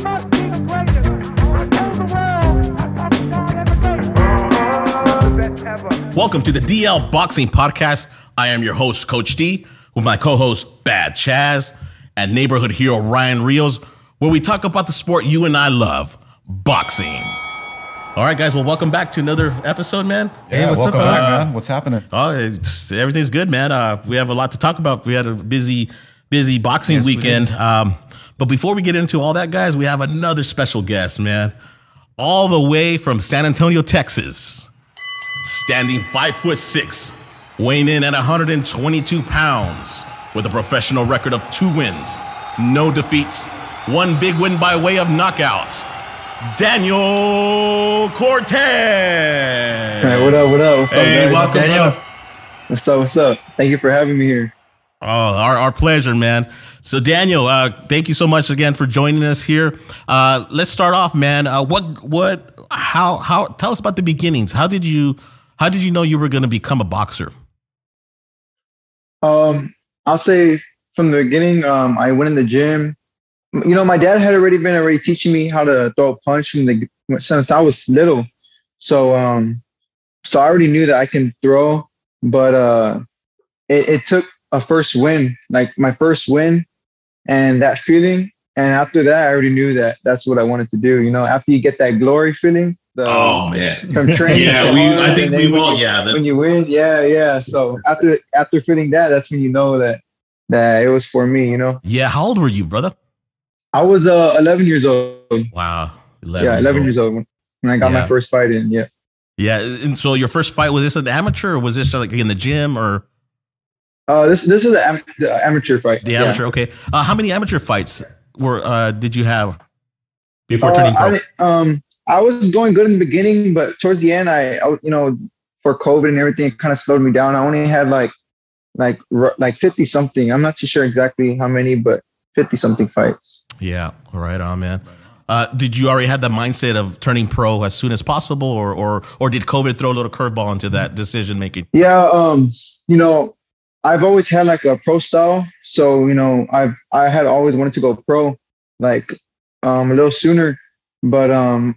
must be the greatest. Tell the world that's ever. Welcome to the DL Boxing Podcast. I am your host, Coach D, with my co-host, Bad Chaz, and neighborhood hero, Ryan Rios, where we talk about the sport you and I love, boxing. All right, guys. Well, welcome back to another episode, man. Hey, what's up, man? What's happening? Oh, everything's good, man. We have a lot to talk about. We had a busy boxing weekend. But before we get into all that, guys, we have another special guest, man. All the way from San Antonio, Texas. Standing 5'6", weighing in at 122 pounds, with a professional record of 2 wins, no defeats, 1 big win by way of knockout. Daniel Cortez. Hey, what up? What's up, guys? Welcome, Daniel. brother. What's up? Thank you for having me here. Oh, our pleasure, man. So, Daniel, thank you so much again for joining us here. Let's start off, man. How? Tell us about the beginnings. How did you know you were going to become a boxer? I'll say from the beginning, I went in the gym. You know, my dad had already teaching me how to throw a punch since I was little. So I already knew that I can throw, but it took a first win, like my first win, and that feeling. And after that, I already knew that that's what I wanted to do. You know, after you get that glory feeling. Oh man, from training. I think we all. Yeah, when you win, yeah. So after feeling that, that's when you know that it was for me. You know. Yeah. How old were you, brother? I was 11 years old. Wow. 11 years old when I got my first fight in. Yeah. Yeah. And so your first fight, was this an amateur or was this like in the gym or? This is the amateur fight. The amateur. Okay. How many amateur fights did you have before turning pro? I was going good in the beginning, but towards the end, I for COVID and everything, it kind of slowed me down. I only had like 50 something. I'm not too sure exactly how many, but 50 something fights. Yeah. Right on, man. Did you already have the mindset of turning pro as soon as possible, or did COVID throw a little curveball into that decision making? Yeah. I've always had like a pro style. So, I had always wanted to go pro, like a little sooner. But,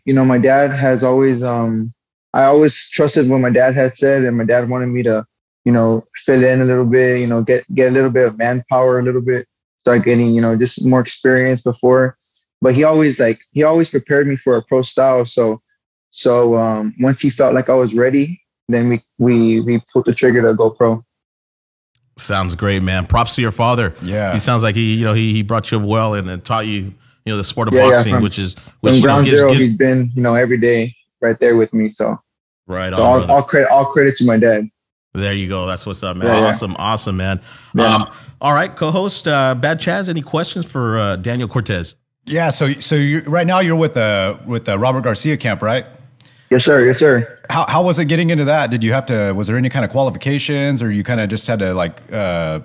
my dad has always, I always trusted what my dad had said, and my dad wanted me to, fill in a little bit, get a little bit of manpower, a little bit, start getting, just more experience before. But he always prepared me for a pro style. So once he felt like I was ready, then we pulled the trigger to go pro. Sounds great, man. Props to your father. Yeah. He sounds like he brought you up well and taught you, the sport of boxing, which from ground zero, he's been, every day right there with me. So right on. So all credit to my dad. There you go. That's what's up, man. Yeah, Awesome, man. Yeah. All right, co-host Bad Chaz, any questions for Daniel Cortez? Yeah. So right now you're with the Robert Garcia camp, right? Yes, sir. How was it getting into that? Was there any kind of qualifications, or you kind of just had to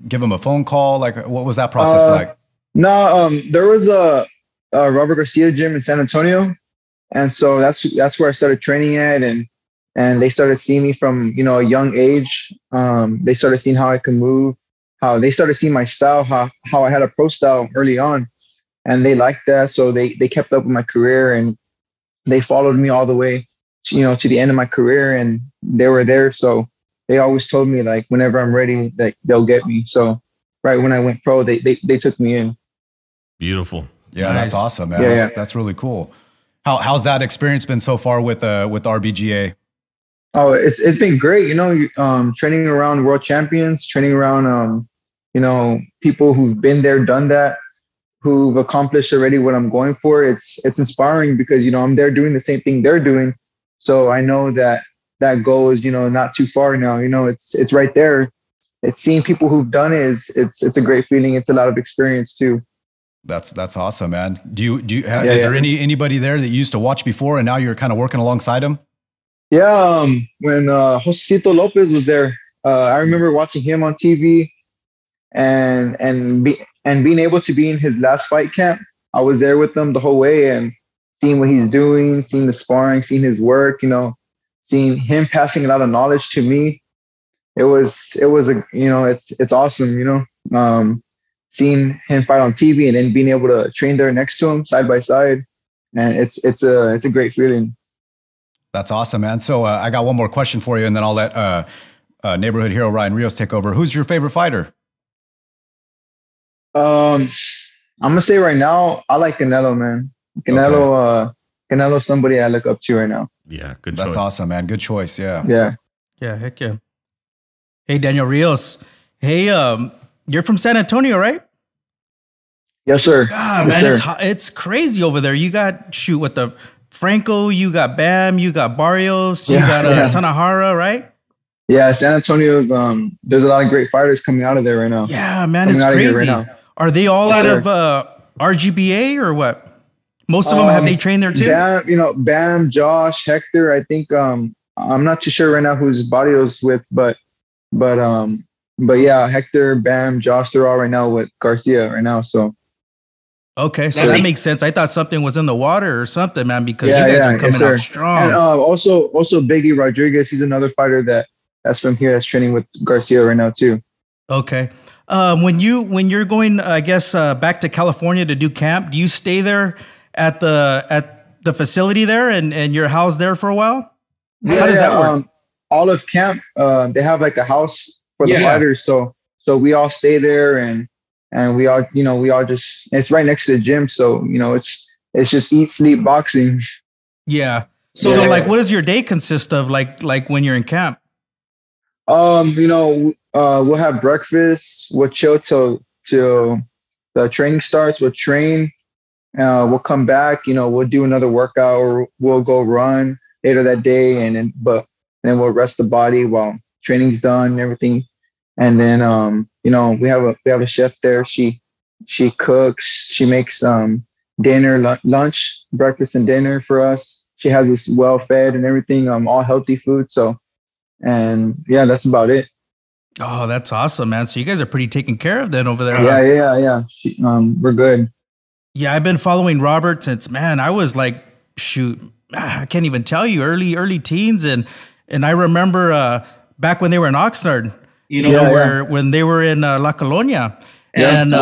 give him a phone call? Like, what was that process like? No, there was a Robert Garcia gym in San Antonio. And so that's where I started training at. And they started seeing me from, a young age. They started seeing how I can move, how they started seeing my style, how I had a pro style early on. And they liked that. So they kept up with my career, and they followed me all the way, to the end of my career, and they were there. So they always told me, like, whenever I'm ready, that they'll get me. So right when I went pro, they took me in. Beautiful. Yeah, nice. That's awesome, man. Yeah, that's really cool. How's that experience been so far with RBGA? Oh, it's been great. Training around world champions, training around, people who've been there, done that, who've accomplished already what I'm going for. It's inspiring because, I'm there doing the same thing they're doing. So I know that goal is, not too far now. It's right there. It's seeing people who've done it. It's a great feeling. It's a lot of experience too. That's awesome, man. Is there anybody there that you used to watch before and now you're kind of working alongside him? Yeah. When Josecito Lopez was there, I remember watching him on TV and being able to be in his last fight camp. I was there with him the whole way and seeing what he's doing, seeing the sparring, seeing his work, seeing him passing a lot of knowledge to me. It's awesome, seeing him fight on TV and then being able to train there next to him side by side, and it's a great feeling. That's awesome, man. So I got one more question for you, and then I'll let neighborhood hero Ryan Rios take over. Who's your favorite fighter? I'm gonna say right now, I like Canelo, man. Canelo's somebody I look up to right now. Yeah, good choice. That's awesome, man. Good choice. Yeah. Yeah, heck yeah. Hey, Daniel Rios. Hey, you're from San Antonio, right? Yes, sir. God, yes, man, sir. it's crazy over there. You got with the Franco, you got Bam, you got Barrios, you got Tanahara, right? Yeah, San Antonio's there's a lot of great fighters coming out of there right now. Yeah, man, it's crazy. Are they all out of RGBA or what? Most of them have they trained there too? Bam, Josh, Hector. I think I'm not too sure right now who's Barrios with, but yeah, Hector, Bam, Josh, they're all right now with Garcia right now. So okay, so that makes sense. I thought something was in the water or something, man, because you guys are coming out strong. And also Biggie Rodriguez, he's another fighter that's from here that's training with Garcia right now too. Okay. When you're going, I guess, back to California to do camp, do you stay there at the facility there and you're housed there for a while? How does that work? All of camp, they have like a house for the fighters, so we all stay there and we all just, it's right next to the gym, so it's just eat, sleep, boxing. Yeah. So like, what does your day consist of? Like when you're in camp? We'll have breakfast. We'll chill till the training starts. We'll train. We'll come back. We'll do another workout, or we'll go run later that day, and then we'll rest the body while training's done and everything. And then we have a chef there. She cooks. She makes dinner, lunch, breakfast, and dinner for us. She has us well fed and everything. All healthy food. So, and yeah, that's about it. Oh, that's awesome, man. So you guys are pretty taken care of then over there. Yeah. We're good. Yeah, I've been following Robert since, man, I was like, I can't even tell you, early teens. And I remember back when they were in Oxnard, when they were in La Colonia. Yeah, and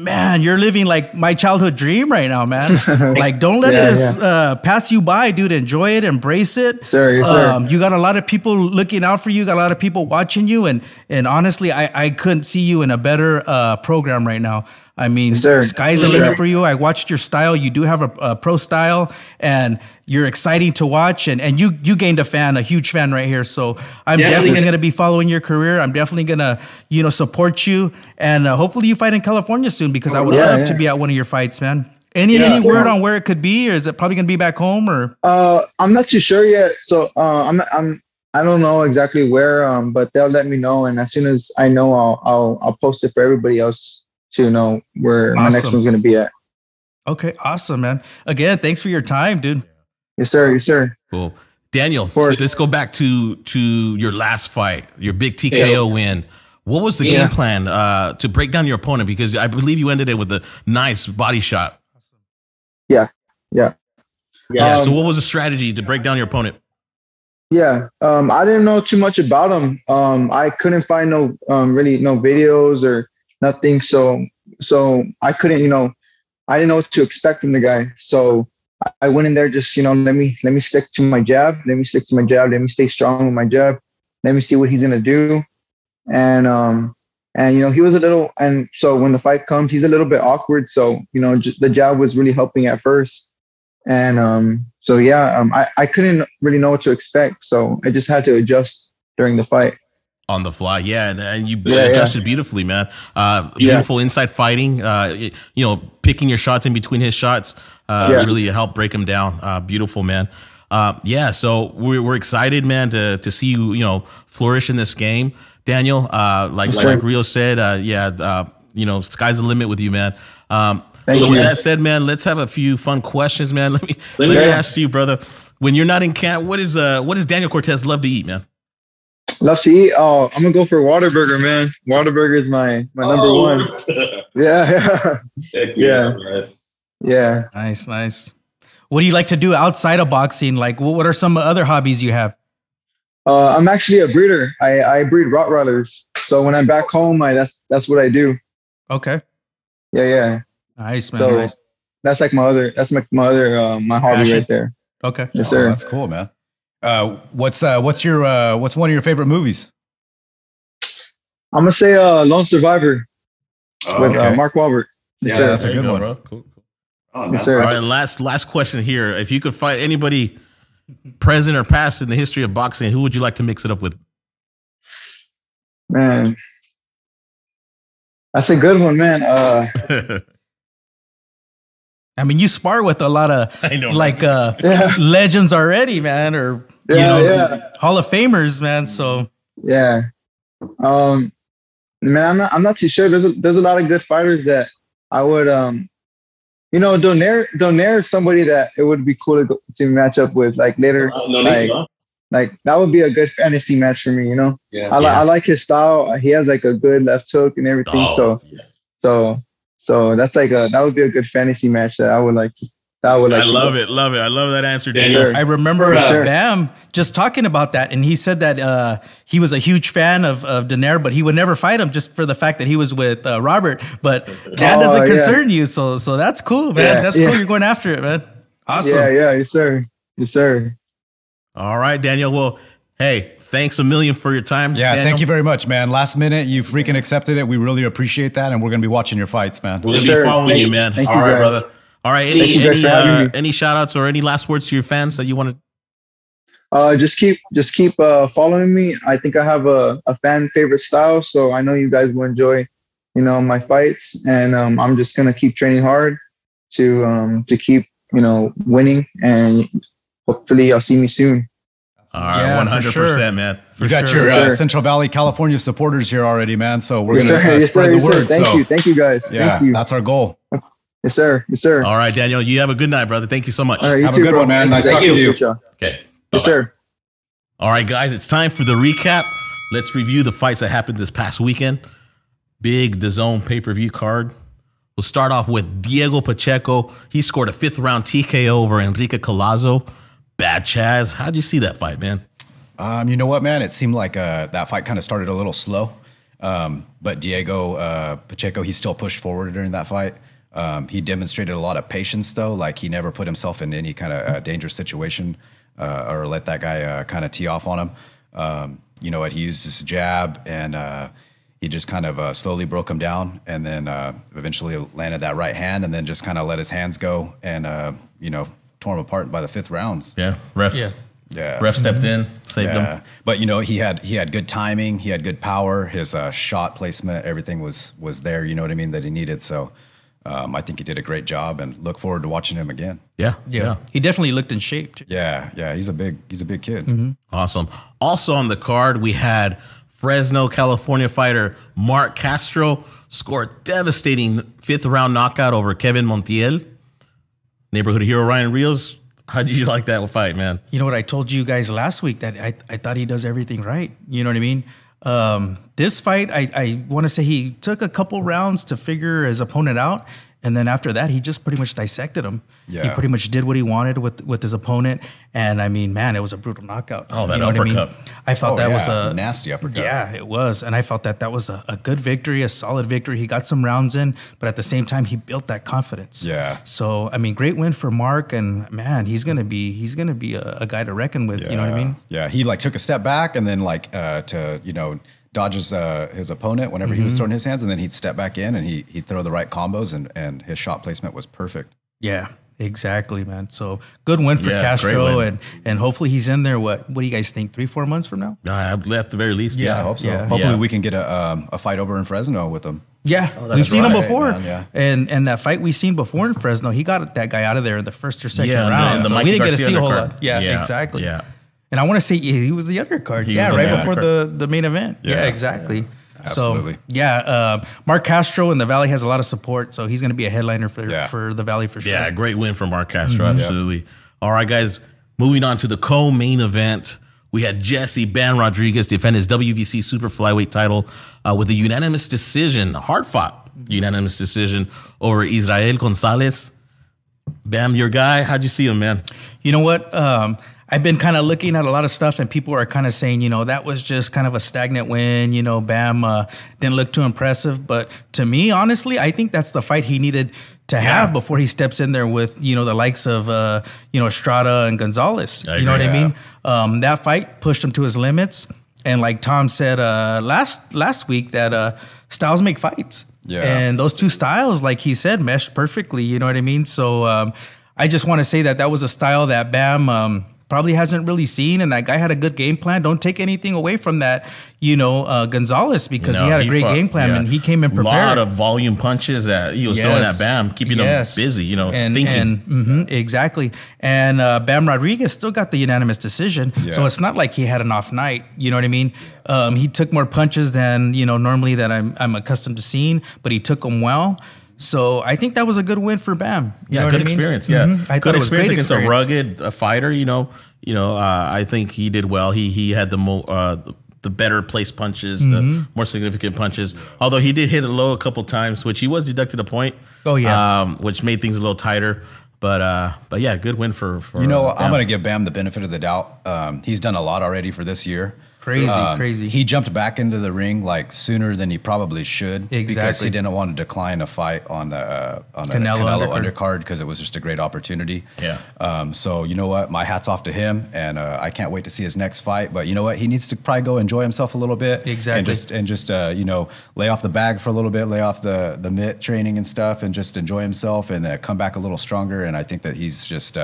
man, you're living like my childhood dream right now, man. Like, don't let this pass you by, dude. Enjoy it, embrace it. Sir. You got a lot of people looking out for you. Got a lot of people watching you, and honestly, I couldn't see you in a better program right now. I mean, sky's the limit for you. I watched your style. You do have a pro style, and you're exciting to watch. And you gained a huge fan right here. So I'm definitely going to be following your career. I'm definitely going to, support you. And hopefully you fight in California soon, because I would love to be at one of your fights, man. Any word on where it could be, or is it probably going to be back home? Or I'm not too sure yet. So I don't know exactly where, but they'll let me know. And as soon as I know, I'll post it for everybody else to know where my next one's going to be at. Okay. Awesome, man. Again, thanks for your time, dude. Yes, sir. Cool. Daniel, let's go back to your last fight, your big TKO win. What was the game plan to break down your opponent? Because I believe you ended it with a nice body shot. Yeah. So what was the strategy to break down your opponent? Yeah. I didn't know too much about him. I couldn't find no videos or nothing. So I couldn't, I didn't know what to expect from the guy. So I went in there just, let me stick to my jab. Let me stay strong with my jab. Let me see what he's going to do. And he was a little, and so when the fight comes, he's a little bit awkward. So, the jab was really helping at first. And I couldn't really know what to expect. So I just had to adjust during the fight. On the fly, and you adjusted beautifully, man. Beautiful inside fighting. Picking your shots in between his shots really helped break him down. Beautiful, man. So we're excited, man, to see you, flourish in this game, Daniel. Like Rios said, sky's the limit with you, man. With that said, man, let's have a few fun questions, man. Let me ask you, brother. When you're not in camp, what does Daniel Cortez love to eat, man? Love to eat. Oh, I'm gonna go for Whataburger, man. Whataburger is my number one. Yeah. Nice. What do you like to do outside of boxing? Like, what are some other hobbies you have? I'm actually a breeder. I breed Rottweilers. So when I'm back home, that's what I do. Okay. Yeah. Nice, man. So Nice. that's like my other my hobby Passion. right there. Okay. Yes, sir. That's cool, man. What's one of your favorite movies? I'm gonna say Lone Survivor with okay. Mark Wahlberg. Yes, sir. That's a good one. bro. Cool. Oh, Yes, sir. All right, last question here. If you could fight anybody, present or past, in the history of boxing, who would you like to mix it up with? Man, that's a good one, man. I mean, you spar with a lot of legends already, man, or Hall of Famers, man. So yeah, man, I'm not too sure. There's a lot of good fighters that I would Donaire is somebody that it would be cool to match up with like later. Like that would be a good fantasy match for me, you know. Yeah, I like his style. He has like a good left hook and everything. So that's like that would be a good fantasy match that I would like to. I love it. I love that answer, Daniel. I remember Bam just talking about that, and he said that he was a huge fan of Donaire, but he would never fight him just for the fact that he was with Robert. But that doesn't concern you, so that's cool, man. Yeah, that's cool. You're going after it, man. Awesome. Yeah, yes, sir. All right, Daniel. Well, hey, thanks a million for your time. Yeah, Daniel. thank you very much, man. Last minute, you freaking accepted it. We really appreciate that, and we're going to be watching your fights, man. We're going to be following you, man. Thank All you, right, guys. brother. All right, any shout outs or any last words to your fans that you want to? Just keep following me. I think I have a fan favorite style, so I know you guys will enjoy, my fights, and I'm just gonna keep training hard to keep winning, and hopefully you'll see me soon. All right, 100%, man. You got your Central Valley, California supporters here already, man. So we're gonna spread the word. Thank you, guys. Yeah, thank you. That's our goal. Yes, sir. All right, Daniel, you have a good night, brother. Thank you so much. All right, have a good one, man. Nice talking to you. Okay. Yes, Bye-bye. sir. All right, guys, it's time for the recap. Let's review the fights that happened this past weekend. Big DAZN pay-per-view card. We'll start off with Diego Pacheco. He scored a 5th round TKO over Enrique Collazo. Bad Chaz. How'd you see that fight, man? You know what, man? It seemed like that fight kind of started a little slow. But Diego Pacheco, he still pushed forward during that fight. He demonstrated a lot of patience, though. Like, he never put himself in any kind of dangerous situation or let that guy kind of tee off on him. You know what? He used his jab, and he just kind of slowly broke him down, and then eventually landed that right hand, and then just kind of let his hands go and, tore him apart by the 5th rounds. Yeah, ref. Yeah. Ref stepped in, saved him. But he had good timing, he had good power, his shot placement, everything was there, you know what I mean, that he needed. So I think he did a great job, and look forward to watching him again. Yeah. He definitely looked in shape too. Yeah, he's a big kid. Mm-hmm. Awesome. Also on the card, we had Fresno, California fighter Marc Castro scored devastating 5th round knockout over Kevin Montiel. Neighborhood hero Ryan Rios. How did you like that fight, man? You know what I told you guys last week, that I thought he does everything right. You know what I mean? This fight, I want to say he took a couple rounds to figure his opponent out. And then after that, he just pretty much dissected him. Yeah. He pretty much did what he wanted with his opponent. And I mean, man, it was a brutal knockout. Oh, that you know uppercut. What I mean? I felt that was a nasty uppercut. Yeah, it was. And I felt that was a good victory, a solid victory. He got some rounds in, but at the same time, he built that confidence. Yeah. So, I mean, great win for Marc, and man, he's gonna be a guy to reckon with. Yeah. You know what I mean? Yeah, he took a step back, and then to dodges his opponent whenever he was throwing his hands, and then he'd step back in and he'd throw the right combos, and his shot placement was perfect. Yeah, exactly, man. So good win for Castro, and hopefully he's in there. What do you guys think? 3-4 months from now? At the very least, I hope so. Yeah. Hopefully we can get a fight over in Fresno with him. Yeah, we've seen him before, man, yeah. and that fight we seen before in Fresno, he got that guy out of there in the 1st or 2nd round. The so we Mikey didn't get to Garcia see a whole undercard. lot. Yeah, exactly. Yeah. And I want to say he was the undercard. Before the main event. Yeah, exactly. Absolutely. So, Marc Castro in the Valley has a lot of support, so he's going to be a headliner for the Valley for sure. Yeah, great win for Marc Castro, absolutely. All right, guys, moving on to the co-main event. We had Jesse Ban Rodriguez defend his WBC super flyweight title with a unanimous decision, hard-fought unanimous decision over Israel Gonzalez. Bam, your guy, how'd you see him, man? You know what? I've been kind of looking at a lot of stuff, and people are kind of saying, you know, that was just kind of a stagnant win. You know, Bam didn't look too impressive. But to me, honestly, I think that's the fight he needed to have before he steps in there with, you know, the likes of, you know, Estrada and Gonzalez. You know what I mean? That fight pushed him to his limits. And like Tom said last week, that styles make fights. Yeah. And those two styles, like he said, meshed perfectly. You know what I mean? So I just want to say that was a style that Bam probably hasn't really seen, and that guy had a good game plan. Don't take anything away from that, you know, Gonzalez, because he had a great game plan, and he came in prepared. A lot of volume punches that he was throwing at Bam, keeping him busy, you know, thinking. Exactly. And Bam Rodriguez still got the unanimous decision, so it's not like he had an off night, you know what I mean? He took more punches than, you know, normally that I'm accustomed to seeing, but he took them well. So I think that was a good win for Bam. You know good what I mean? experience. I good thought it was experience great against a rugged fighter. You know. I think he did well. He had the better placed punches, the more significant punches. Although he did hit it low a couple times, which he was deducted a point. Oh yeah, which made things a little tighter. But yeah, good win for you know. Bam. I'm going to give Bam the benefit of the doubt. He's done a lot already for this year. Crazy. He jumped back into the ring like sooner than he probably should. Because he didn't want to decline a fight on a Canelo undercard because it was just a great opportunity. Yeah. So you know what? My hat's off to him, and I can't wait to see his next fight. But you know what? He needs to probably go enjoy himself a little bit. Exactly. And just you know, lay off the bag for a little bit, lay off the mitt training and stuff, and just enjoy himself and come back a little stronger. And I think that he's just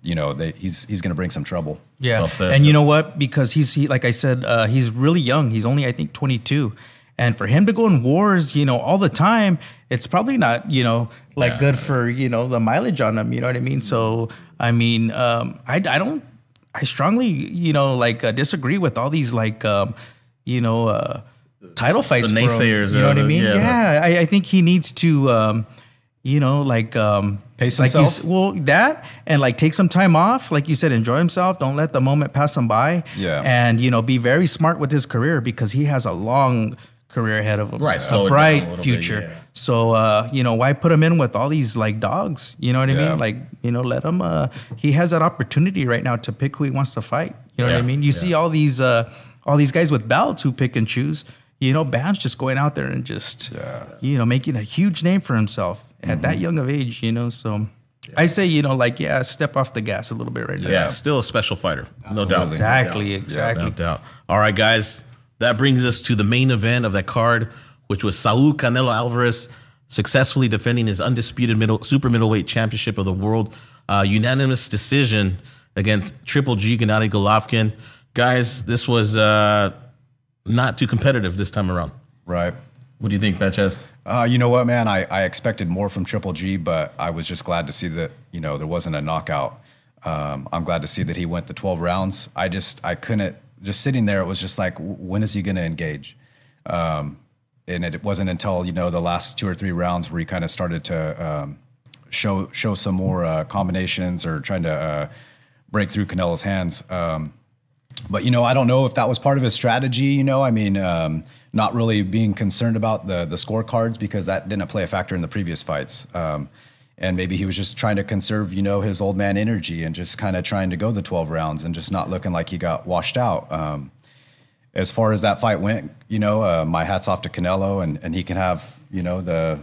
you know, he's going to bring some trouble. Yeah, and you know what? Because he's like I said, he's really young. He's only, I think, 22. And for him to go in wars, you know, all the time, it's probably not, you know, like good for, you know, the mileage on him. You know what I mean? So, I mean, I strongly, you know, like disagree with all these like, you know, title fights. The naysayers. You know what I mean? Yeah, I think he needs to, you know, like pace himself. That and like take some time off, like you said, enjoy himself. Don't let the moment pass him by. Yeah, and you know, be very smart with his career because he has a long career ahead of him, right? A bright future. Bit, yeah. So you know, why put him in with all these like dogs? You know what I mean? Like, you know, let him. He has that opportunity right now to pick who he wants to fight. You know what I mean? You see all these guys with belts who pick and choose. You know, Bam's just going out there and just, you know, making a huge name for himself at that young of age, you know. So I say, you know, like, step off the gas a little bit right now. Yeah, still a special fighter. No doubt. Exactly. No doubt. All right, guys. That brings us to the main event of that card, which was Saul Canelo Alvarez successfully defending his undisputed super middleweight championship of the world. Unanimous decision against Triple G Gennadiy Golovkin. Guys, this was not too competitive this time around. Right. What do you think, Chaz? You know what, man? I expected more from Triple G, but I was just glad to see that, you know, there wasn't a knockout. I'm glad to see that he went the 12 rounds. I couldn't, just sitting there, it was just like, when is he going to engage? And it wasn't until, you know, the last 2 or 3 rounds where he kind of started to show some more combinations or trying to break through Canelo's hands. But, you know, I don't know if that was part of his strategy, you know. I mean, not really being concerned about the scorecards because that didn't play a factor in the previous fights. And maybe he was just trying to conserve, you know, his old man energy and just kind of trying to go the 12 rounds and just not looking like he got washed out. As far as that fight went, you know, my hat's off to Canelo and he can have, you know,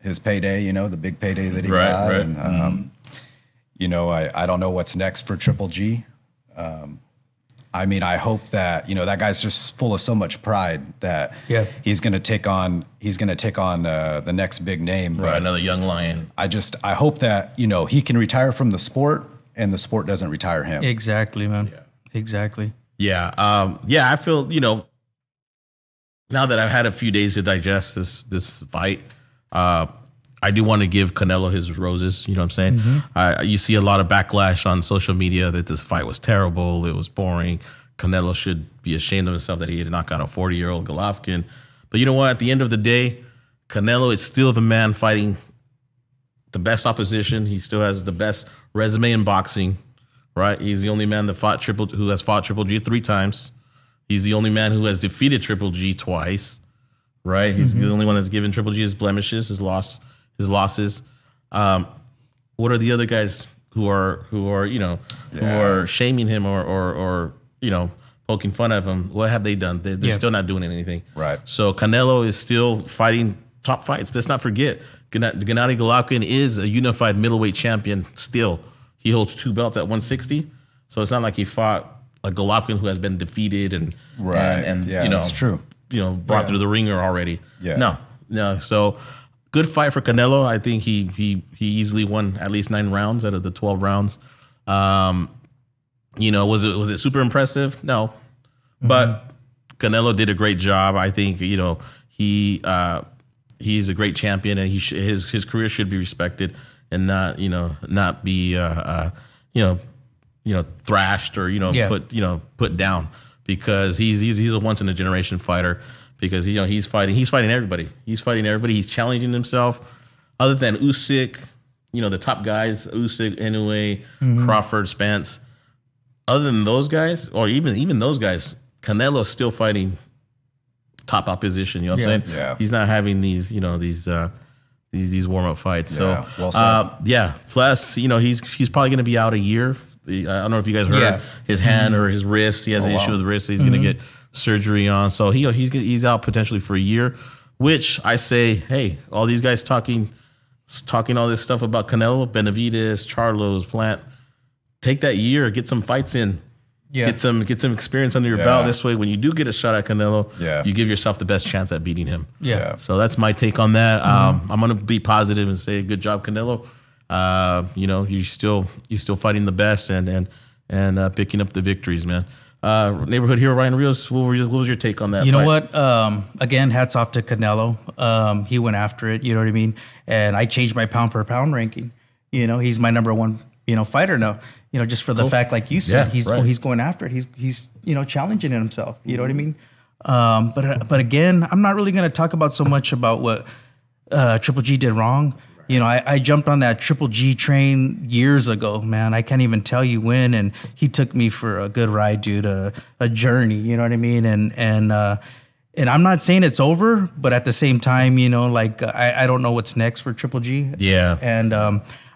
his payday, you know, the big payday that he had. Right. And, you know, I don't know what's next for Triple G. I mean, I hope that, you know, that guy's just full of so much pride that he's going to take on the next big name. Right, another young lion. I hope that, you know, he can retire from the sport and the sport doesn't retire him. Exactly, man. Yeah. Exactly. Yeah. I feel, you know, now that I've had a few days to digest this fight, I do want to give Canelo his roses. You know what I'm saying? You see a lot of backlash on social media that this fight was terrible. It was boring. Canelo should be ashamed of himself that he had knocked out a 40-year-old Golovkin. But you know what? At the end of the day, Canelo is still the man fighting the best opposition. He still has the best resume in boxing, right? He's the only man who has fought Triple G 3 times. He's the only man who has defeated Triple G twice, right? He's the only one that's given Triple G his blemishes, his losses. What are the other guys who are shaming him or poking fun of him, what have they done? They're still not doing anything. Right. So Canelo is still fighting top fights. Let's not forget, Gennadiy Golovkin is a unified middleweight champion still. He holds 2 belts at 160. So it's not like he fought a Golovkin who has been defeated and that's true. Brought through the ringer already. Yeah. No. So good fight for Canelo. I think he easily won at least 9 rounds out of the 12 rounds. Was it super impressive? No. But Canelo did a great job. I think, he's a great champion, and his career should be respected and not be thrashed or put down, because he's a once in a generation fighter, because he's fighting everybody. He's challenging himself. Other than Usyk, the top guys, Usyk, Inoue, Crawford, Spence. Other than those guys, or even those guys, Canelo's still fighting top opposition. You know what I'm saying? Yeah. He's not having these warm up fights. Yeah, So well said. Plus, he's probably going to be out a year. I don't know if you guys heard his hand or his wrist. He has an issue with the wrist. So he's going to get surgery on. So he's out potentially for a year. Which I say, hey, all these guys talking all this stuff about Canelo, Benavidez, Charlos, Plant. Take that year, get some fights in. Yeah. Get some experience under your belt. This way, when you do get a shot at Canelo, you give yourself the best chance at beating him. Yeah. So that's my take on that. I'm gonna be positive and say, good job, Canelo. You're still fighting the best and picking up the victories, man. Neighborhood hero Ryan Rios, what was your take on that? You know what? Again, hats off to Canelo. He went after it. You know what I mean? And I changed my pound per pound ranking. He's my number one fighter now. Just for the fact, like you said, he's going after it. He's challenging himself. You know what I mean? But again, I'm not really going to talk about so much about what Triple G did wrong. I jumped on that Triple G train years ago, man. I can't even tell you when, and he took me for a good ride, dude, a journey. You know what I mean? And I'm not saying it's over, but at the same time, I don't know what's next for Triple G. Yeah. And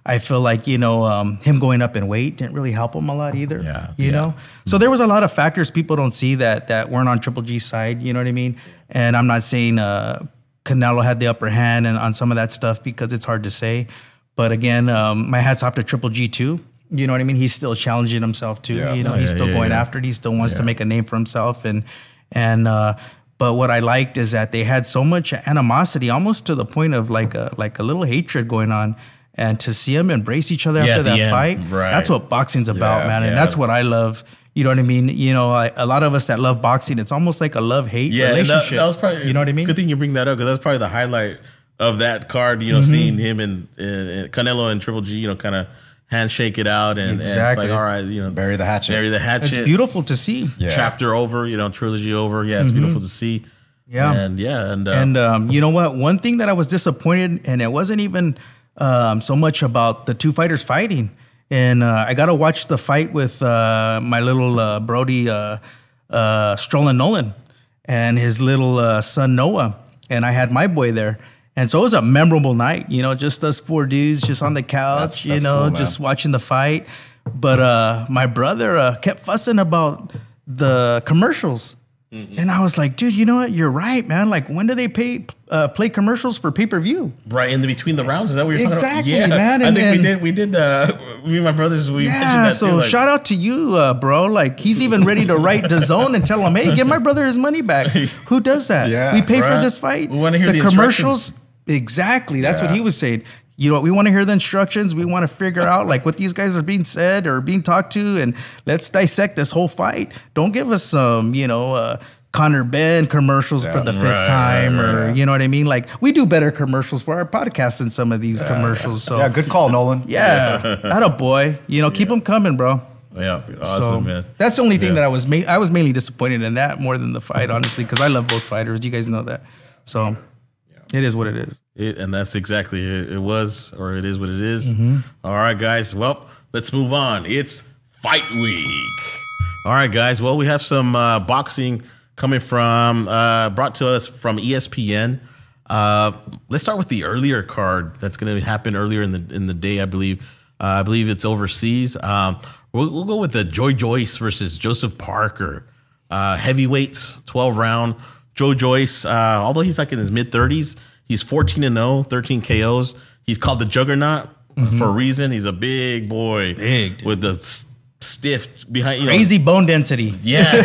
I feel like, him going up in weight didn't really help him a lot either. You know? So there was a lot of factors people don't see that weren't on Triple G's side, you know what I mean? And I'm not saying Canelo had the upper hand and on some of that stuff, because it's hard to say. But again, my hat's off to Triple G too. You know what I mean? He's still challenging himself too. He's still going after it. He still wants to make a name for himself. But what I liked is that they had so much animosity, almost to the point of like a little hatred going on. And to see them embrace each other after that fight, that's what boxing's about, man. And that's what I love. You know what I mean? A lot of us that love boxing, it's almost like a love-hate relationship. That was probably, you know what I mean? Good thing you bring that up, because that's probably the highlight of that card, seeing him and Canelo and Triple G, kind of handshake it out. And it's like, all right, bury the hatchet. It's beautiful to see. Chapter over, trilogy over. Yeah, it's beautiful to see. Yeah. And you know what? One thing that I was disappointed, and it wasn't even so much about the two fighters fighting. And I got to watch the fight with my little Brody Strolin Nolan and his little son Noah. And I had my boy there. And so it was a memorable night, just us 4 dudes just on the couch, that's cool, just watching the fight. But my brother kept fussing about the commercials. And I was like, dude, you know what? You're right, man. Like, when do they play commercials for pay-per-view? Right, in the between the rounds? Is that what you're talking about? Exactly, man. I think we did, me and my brothers, we mentioned that so too. Like, shout out to you, bro. Like, he's even ready to write DAZN and tell him, hey, give my brother his money back. Who does that? Yeah, we pay for this fight. We want to hear the commercials. Exactly. That's what he was saying. You know what? We want to hear the instructions. We want to figure out like what these guys are being said or being talked to, and let's dissect this whole fight. Don't give us some, Conor Ben commercials for the 5th time, or you know what I mean? Like, we do better commercials for our podcast than some of these commercials. So good call, Nolan. That a boy. Keep them coming, bro. Yeah, awesome, man. That's the only thing that I was mainly disappointed in that more than the fight, honestly, because I love both fighters. You guys know that. So it is what it is. And that's exactly it. It was, or it is what it is. All right, guys. Well, let's move on. It's fight week. All right, guys. Well, we have some boxing coming from, brought to us from ESPN. Let's start with the earlier card that's going to happen earlier in the day, I believe. I believe it's overseas. We'll go with the Joyce versus Joseph Parker. Heavyweights, 12 round. Joyce, although he's like in his mid 30s, he's 14-0, 13 KOs. He's called the Juggernaut for a reason. He's a big boy, with the stiff behind. Crazy bone density. Yeah,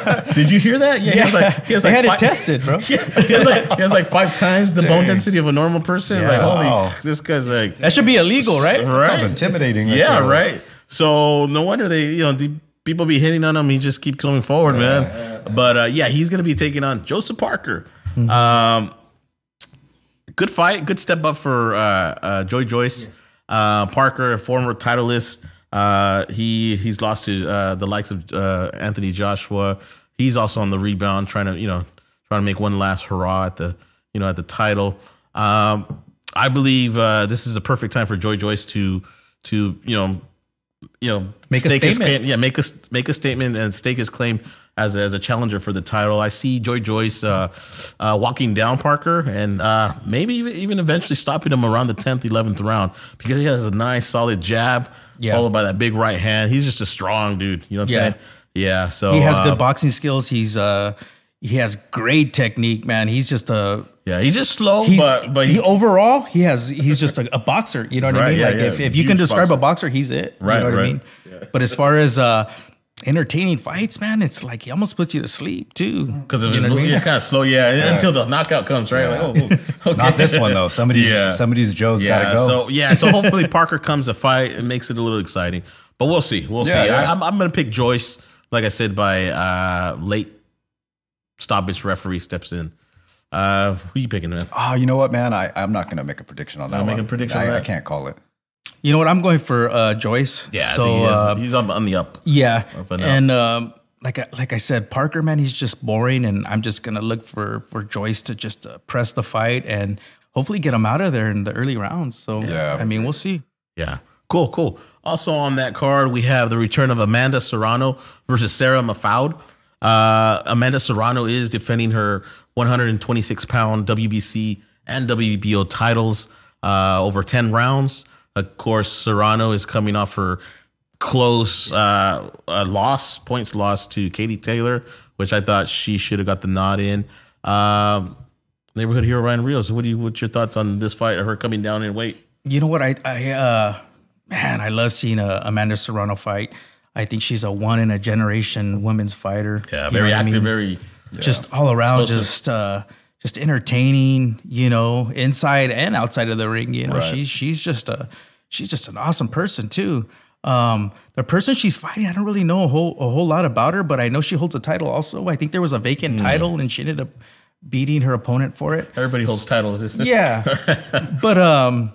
right. Did you hear that? Yeah, he has they like had it tested, bro. Yeah, he has like 5 times the bone density of a normal person. Yeah. Like, holy, this guy's like That should be illegal, right? Right. Sounds intimidating. Yeah, right. So no wonder the people be hitting on him. He just keep coming forward, man. But he's gonna be taking on Joseph Parker. Good fight, good step up for Joyce. Parker, a former titleist. He's lost to the likes of Anthony Joshua. He's also on the rebound, trying to make one last hurrah at the title. I believe this is a perfect time for Joyce to make a statement. Make a statement and stake his claim as a challenger for the title. I see Joyce walking down Parker and maybe even eventually stopping him around the 10th, 11th round, because he has a nice solid jab followed by that big right hand. He's just a strong dude. You know what I'm saying? Yeah. So he has good boxing skills. He has great technique, man. He's just he's just slow, but he's just a boxer. You know what I mean? If you can describe a boxer, he's it. Right. You know what I mean? Yeah. But as far as entertaining fights, man, it's like he almost puts you to sleep too. Because of his move, kind of slow, until the knockout comes, right? Yeah. Like, okay. Not this one though. Somebody's Joe's gotta go. So hopefully Parker comes to fight and makes it a little exciting. But we'll see. We'll see. Yeah. I'm gonna pick Joyce, like I said, by late stoppage referee steps in. Who are you picking, man? Oh, you know what, man? I'm not gonna make a prediction on that. Make a prediction on that? I can't call it. You know what? I'm going for Joyce. Yeah, so he's on the up. Yeah, up and and like I said, Parker, man, he's just boring, and I'm just gonna look for Joyce to just press the fight and hopefully get him out of there in the early rounds. So I mean, we'll see. Yeah, cool. Also on that card, we have the return of Amanda Serrano versus Sarah Mahfoud. Amanda Serrano is defending her 126-pound WBC and WBO titles over 10 rounds. Of course, Serrano is coming off her close points loss to Katie Taylor, which I thought she should have got the nod in. Neighborhood hero Ryan Rios, what's your thoughts on this fight, or her coming down in weight? You know what? I love seeing Amanda Serrano fight. I think she's a one in a generation women's fighter. Yeah, very active, very just all around, just entertaining, inside and outside of the ring. Right. She's just an awesome person too. The person she's fighting, I don't really know a whole lot about her, but I know she holds a title also. I think there was a vacant title and she ended up beating her opponent for it. Everybody holds titles, isn't it? Yeah. But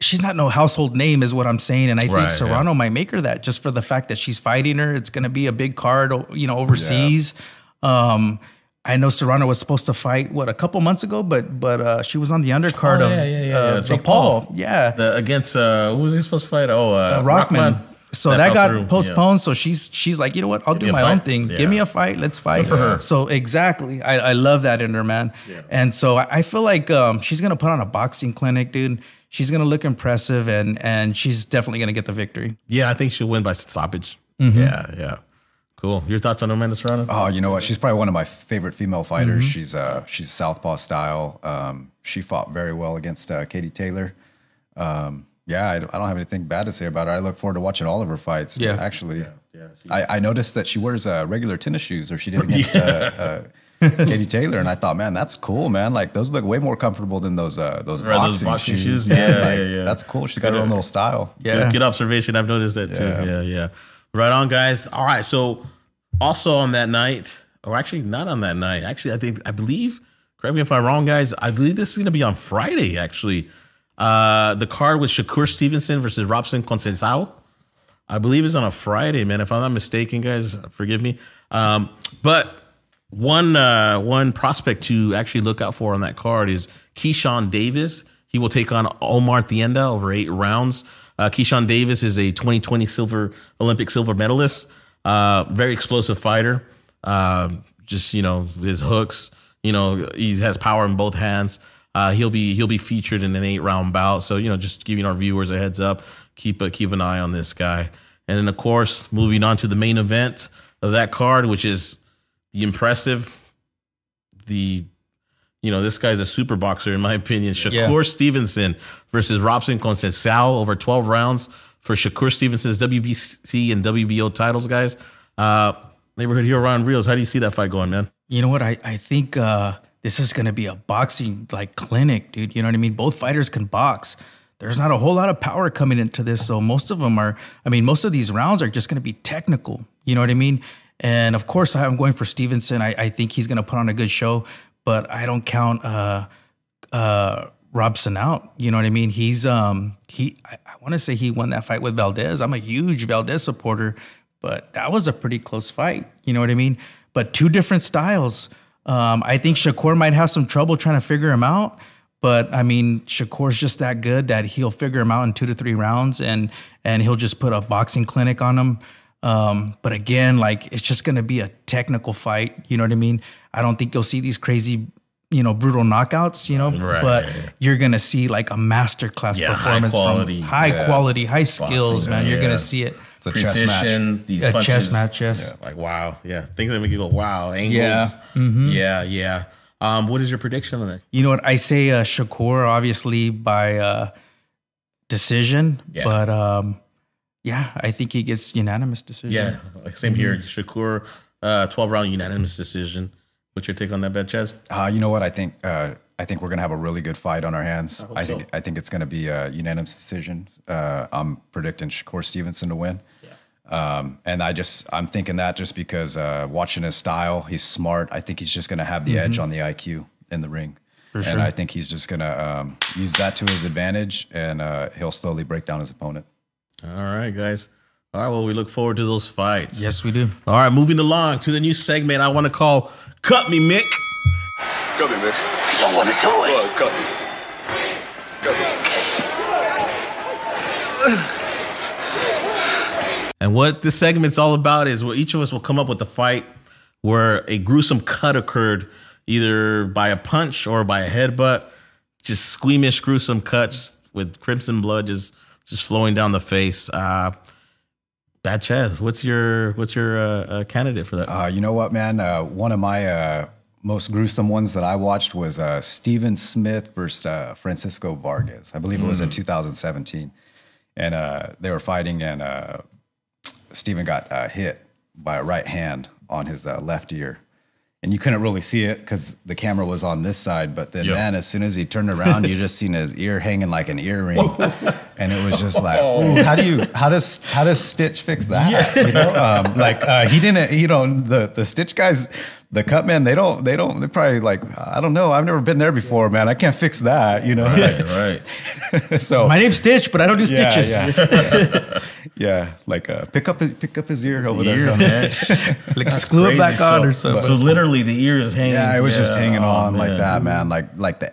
she's not no household name is what I'm saying. And I think Serrano might make her that, just for the fact that she's fighting her. It's going to be a big card, overseas. Yeah. I know Serrano was supposed to fight a couple months ago, but she was on the undercard of Jake Paul. Yeah, against who was he supposed to fight? Rockman. So that got postponed. Yeah. So she's like, you know what? I'll do my own thing. Yeah. Give me a fight. Let's fight. Good for her. So exactly, I love that in her, man. Yeah. And so I feel like she's gonna put on a boxing clinic, dude. She's gonna look impressive, and she's definitely gonna get the victory. Yeah, I think she'll win by stoppage. Mm-hmm. Yeah. Cool. Your thoughts on Amanda Serrano? Oh, you know what? She's probably one of my favorite female fighters. Mm-hmm. She's southpaw style. She fought very well against Katie Taylor. I don't have anything bad to say about her. I look forward to watching all of her fights. Yeah, actually. Yeah. I noticed that she wears regular tennis shoes, or she did against Katie Taylor, and I thought, man, that's cool, man. Like, those look way more comfortable than those boxing shoes. Yeah. That's cool. She's got her own little style. Yeah, good observation. I've noticed that too. Yeah. Right on, guys. All right, so also on that night, or actually not on that night. Actually, I believe. Correct me if I'm wrong, guys. I believe this is going to be on Friday. Actually, the card with Shakur Stevenson versus Robson Conceicao. I believe is on a Friday, man. If I'm not mistaken, guys, forgive me. But one prospect to actually look out for on that card is Keyshawn Davis. He will take on Omar Tienda over 8 rounds. Keyshawn Davis is a 2020 Olympic silver medalist. Very explosive fighter. Just his hooks. He has power in both hands. He'll be featured in an 8-round bout. So just giving our viewers a heads up. keep an eye on this guy. And then, of course, moving on to the main event of that card, which is the impressive, this guy's a super boxer, in my opinion. Shakur Stevenson versus Robson Conceicao over 12 rounds for Shakur Stevenson's WBC and WBO titles, guys. Neighborhood hero Ryan Rios, how do you see that fight going, man? You know what? I think this is going to be a boxing clinic, dude. You know what I mean? Both fighters can box. There's not a whole lot of power coming into this. So most of these rounds are just going to be technical. You know what I mean? And of course, I'm going for Stevenson. I think he's going to put on a good show, but I don't count Robson out. You know what I mean? I want to say he won that fight with Valdez. I'm a huge Valdez supporter, but that was a pretty close fight. You know what I mean? But two different styles. I think Shakur might have some trouble trying to figure him out. But I mean, Shakur's just that good that he'll figure him out in 2 to 3 rounds, and he'll just put a boxing clinic on him. But again, it's just going to be a technical fight. You know what I mean? I don't think you'll see these crazy, brutal knockouts, Right. But you're going to see a masterclass performance high quality, high skills, man. You're going to see it. It's a chess match. These A punches, chess match, yes. Yeah, wow. Yeah. Things that make you go, wow. Angles. Yeah. Mm-hmm. Yeah. What is your prediction on that? You know what? I say Shakur, obviously, by decision. Yeah. But, I think he gets unanimous decision. Yeah. Same here. Shakur, 12-round unanimous decision. What's your take on that bet, Chaz? You know what? I think we're gonna have a really good fight on our hands. I think it's gonna be a unanimous decision. I'm predicting Shakur Stevenson to win. Yeah. And I'm thinking that just because watching his style, he's smart. I think he's just gonna have the edge on the IQ in the ring. For sure. And I think he's just gonna use that to his advantage, and he'll slowly break down his opponent. All right, guys. All right, well, we look forward to those fights. Yes, we do. All right, moving along to the new segment I want to call Cut Me, Mick. Cut me, Mick. I don't want to do it. Well, cut me. Cut me. And what this segment's all about is each of us will come up with a fight where a gruesome cut occurred either by a punch or by a headbutt. Just squeamish, gruesome cuts with crimson blood just flowing down the face. Bad Chaz, what's your candidate for that? You know what, man? One of my most gruesome ones that I watched was Steven Smith versus Francisco Vargas. I believe it was in 2017. And they were fighting, and Steven got hit by a right hand on his left ear. And you couldn't really see it because the camera was on this side. But then, man, as soon as he turned around, you just seen his ear hanging like an earring, and it was just like, ooh, how does Stitch fix that? Yeah. He didn't. The Stitch guys, the cut men, they're probably I don't know. I've never been there before, man. I can't fix that. Right. So my name's Stitch, but I don't do stitches. Yeah, pick up his ear over there, man. Glue it back on or something. So literally, the ear is hanging. Yeah, it was just hanging on like that, man.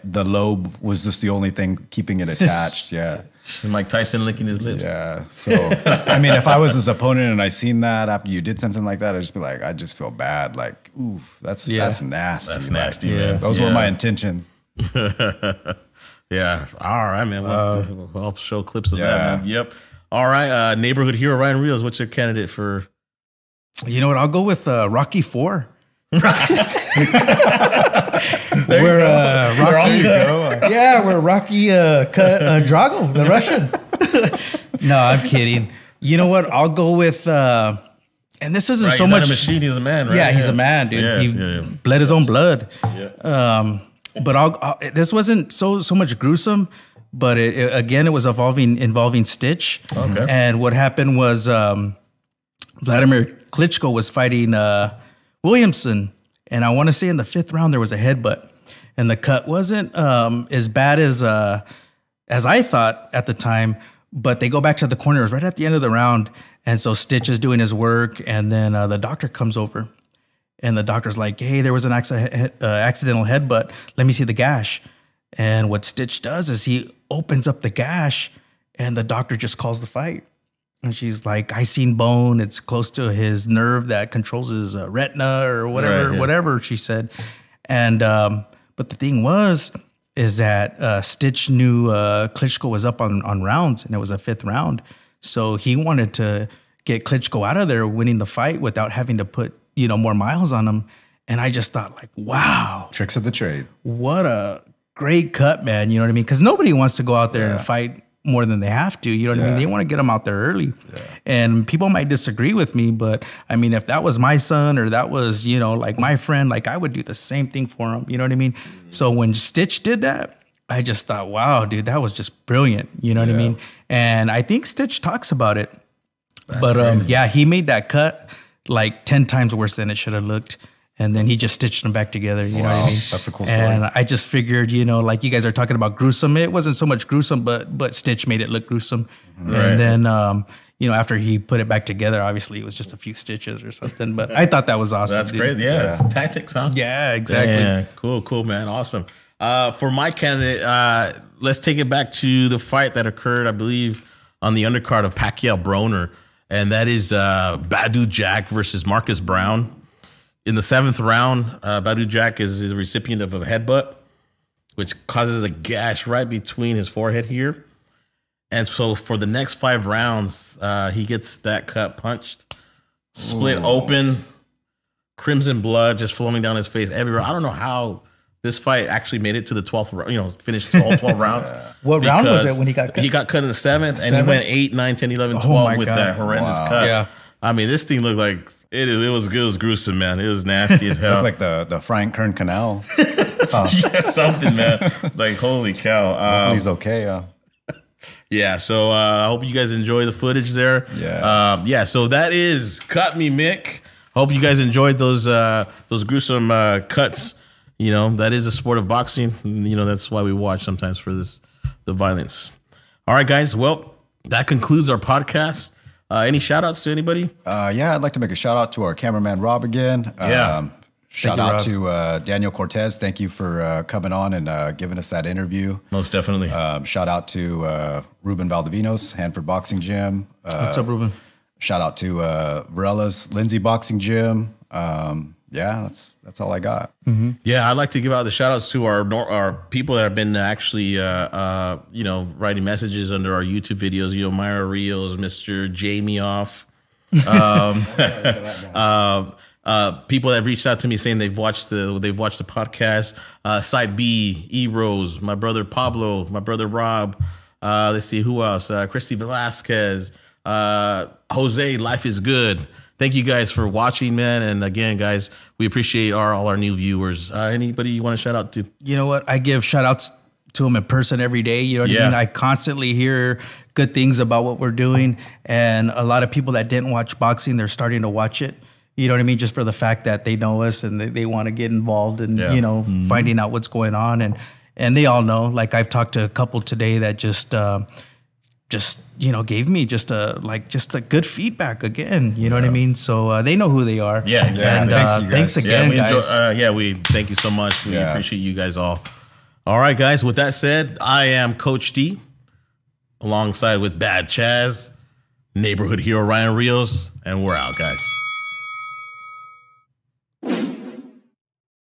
The lobe was just the only thing keeping it attached. Yeah. And Mike Tyson licking his lips. Yeah. So, I mean, if I was his opponent and I seen that after you did something like that, I'd just be like, I just feel bad. Oof, that's nasty. That's nasty, man. Those were my intentions. Yeah. All right, man. I'll show clips of that, man. Yep. All right. Neighborhood hero Ryan Rios, what's your candidate for? You know what? I'll go with Rocky 4. Where Rocky, where Rocky cut Drago, the Russian. No, I'm kidding. You know what? I'll go with, and this isn't so he's much. Not a machine, he's a man, right? Yeah, he's a man, dude. Yes, he bled his own blood. Yeah. But this wasn't so much gruesome, but it was involving Stitch. Okay. And what happened was Wladimir Klitschko was fighting Williamson, and I want to say in the 5th round there was a headbutt, and the cut wasn't as bad as I thought at the time. But they go back to the corner. It was right at the end of the round, and so Stitch is doing his work, and then the doctor comes over, and the doctor's like, "Hey, there was an accidental headbutt. Let me see the gash." And what Stitch does is he opens up the gash, and the doctor just calls the fight. And she's like, "I seen bone. It's close to his nerve that controls his retina or whatever, Right, yeah. whatever," she said. And but the thing was, is that Stitch knew Klitschko was up on rounds, and it was a 5th round. So he wanted to get Klitschko out of there winning the fight without having to put, more miles on him. And I just thought, like, wow. Tricks of the trade. What a great cut, man. You know what I mean? Because nobody wants to go out there and fight more than they have to. You know what I mean? They want to get them out there early. Yeah. And people might disagree with me, but I mean, if that was my son or that was, like my friend, like I would do the same thing for him. You know what I mean? So when Stitch did that, I just thought, wow, dude, that was just brilliant. You know what I mean? And I think Stitch talks about it. But he made that cut like 10 times worse than it should have looked. And then he just stitched them back together. You know what I mean? That's a cool story. And I just figured, like you guys are talking about gruesome. It wasn't so much gruesome, but Stitch made it look gruesome. Right. And then, after he put it back together, obviously it was just a few stitches or something. But I thought that was awesome. That's crazy. Yeah, it's tactics, huh? Yeah, exactly. Yeah, cool, man. Awesome. For my candidate, let's take it back to the fight that occurred, I believe, on the undercard of Pacquiao-Broner. And that is Badu Jack versus Marcus Brown. In the 7th round, Badu Jack is the recipient of a headbutt, which causes a gash right between his forehead here. And so for the next 5 rounds, he gets that cut punched, split open, crimson blood just flowing down his face everywhere. I don't know how this fight actually made it to the 12th round, finished all 12 rounds. What round was it when he got cut? He got cut in the 7th, and he went 8, 9, 10, 11, 12 with that horrendous cut. Yeah. I mean, this thing looked like it was gruesome, man. It was nasty as hell. It looked like the Frank Kern Canal. Yeah, something, man. It's like, holy cow. He's okay. Yeah, so I hope you guys enjoy the footage there. Yeah. So that is Cut Me Mick. Hope you guys enjoyed those gruesome cuts. That is a sport of boxing. That's why we watch sometimes for the violence. All right, guys. Well, that concludes our podcast. Any shout outs to anybody? I'd like to make a shout out to our cameraman, Rob, again. Shout out to Daniel Cortez. Thank you for coming on and giving us that interview. Most definitely. Shout out to Ruben Valdivinos, Hanford Boxing Gym. What's up, Ruben? Shout out to Varella's Lindsay Boxing Gym. That's all I got. Mm-hmm. Yeah, I'd like to give out the shout outs to our people that have been actually writing messages under our YouTube videos. Myra Rios, Mr. Jamie Off. People that have reached out to me saying they've watched the podcast. Side B, E Rose, my brother Pablo, my brother Rob. Let's see who else. Christy Velasquez, Jose. Life is good. Thank you guys for watching, man. And again, guys, we appreciate all our new viewers. Anybody you want to shout out to? You know what? I give shout outs to them in person every day. You know what I mean? I constantly hear good things about what we're doing. And a lot of people that didn't watch boxing, they're starting to watch it. You know what I mean? Just for the fact that they know us and they want to get involved and, finding out what's going on. And they all know, like I've talked to a couple today that just gave me just a good feedback again. You know what I mean? So they know who they are. Yeah, exactly. And thanks again, guys. We thank you so much. We appreciate you guys all. All right, guys. With that said, I am Coach D, alongside with Bad Chaz, neighborhood hero Ryan Rios, and we're out, guys.